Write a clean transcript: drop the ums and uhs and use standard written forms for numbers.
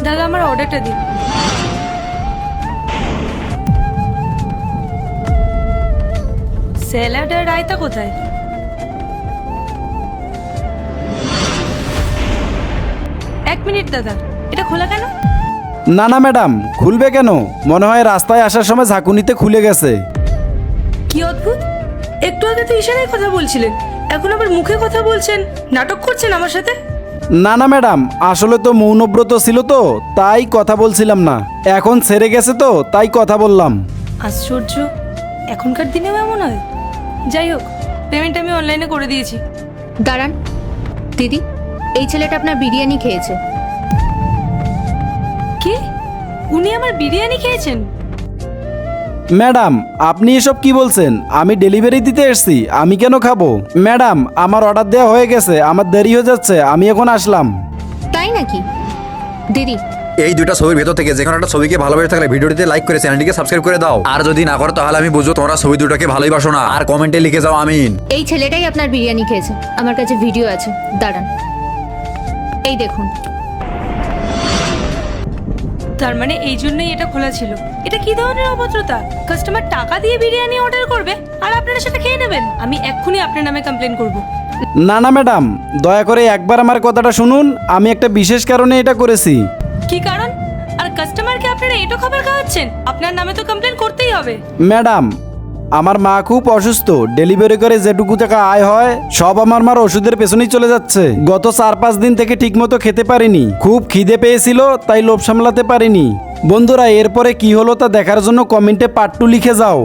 দাদা আমার অর্ডারটা দিন। স্যালাড আর রায়তা কোথায়? এক মিনিট দাদা, এটা খোলা কেন? না না ম্যাডাম, খুলবে কেন? মনে হয় রাস্তায় আসার সময় ঝাঁকুনিতে খুলে গেছে। কি অদ্ভুত, একটু আগে তো ইশারায় কথা বলছিলেন, এখন আবার মুখে কথা বলছেন। নাটক করছেন আমার সাথে? না না ম্যাডাম, আসলে তো মৌনব্রত ছিল তো তাই কথা বলছিলাম না, এখন ছেড়ে গেছে তো তাই কথা বললাম। আশ্চর্য, এখনকার দিনেও এমন হয়। যাই হোক, পেমেন্ট আমি অনলাইনে করে দিয়েছি। দাঁড়ান দিদি, এই ছেলেটা আপনার বিরিয়ানি খেয়েছে। কি? উনি আমার বিরিয়ানি খেয়েছেন? ম্যাডাম আপনি এসব কি বলছেন? আমি ডেলিভারি দিতে এসেছি, আমি কেন খাবো? ম্যাডাম আমার অর্ডার দেওয়া হয়ে গেছে, আমার দেরি হয়ে যাচ্ছে, আমি এখন আসলাম। তাই নাকি? দিদি, এই দুইটা ছবির ভেতর থেকে যে কোনো একটা ছবিকে ভালোবেসে থাকলে ভিডিওটিতে লাইক করে চ্যানেলটিকে সাবস্ক্রাইব করে দাও। আর যদি না করো তাহলে আমি বুঝবো তোমরা ছবি দুটোকে ভালোবাসো না। আর কমেন্টে লিখে যাও আমিন। এই ছেলেটাই আপনার বিরিয়ানি খেয়েছে, আমার কাছে ভিডিও আছে, দাঁড়ান। এই দেখুন। তার মানে এই জন্যই এটা খোলা ছিল। এটা কি ধরনের অভদ্রতা? কাস্টমার টাকা দিয়ে বিরিয়ানি অর্ডার করবে আর আপনারা সেটা খেয়ে নেবেন? আমি এক্ষুনি আপনার নামে কমপ্লেন করব। না না ম্যাডাম, দয়া করে একবার আমার কথাটা শুনুন, আমি একটা বিশেষ কারণে এটা করেছি। কি কারণ? আর কাস্টমারকে আপনারা এটো খাবার খাওয়াচ্ছেন? আপনার নামে তো কমপ্লেন করতেই হবে। ম্যাডাম আমার মা খুব অসুস্থ, ডেলিভারি করে যেটুকু টাকা আয় হয় সব আমার মার ওষুধের পেছনেই চলে যাচ্ছে। গত 4-5 দিন থেকে ঠিকমতো খেতে পারিনি, খুব খিদে পেয়েছিল তাই লোভ সামলাতে পারিনি। বন্ধুরা এরপরে কি হলো তা দেখার জন্য কমেন্টে পার্ট 2 লিখে যাও।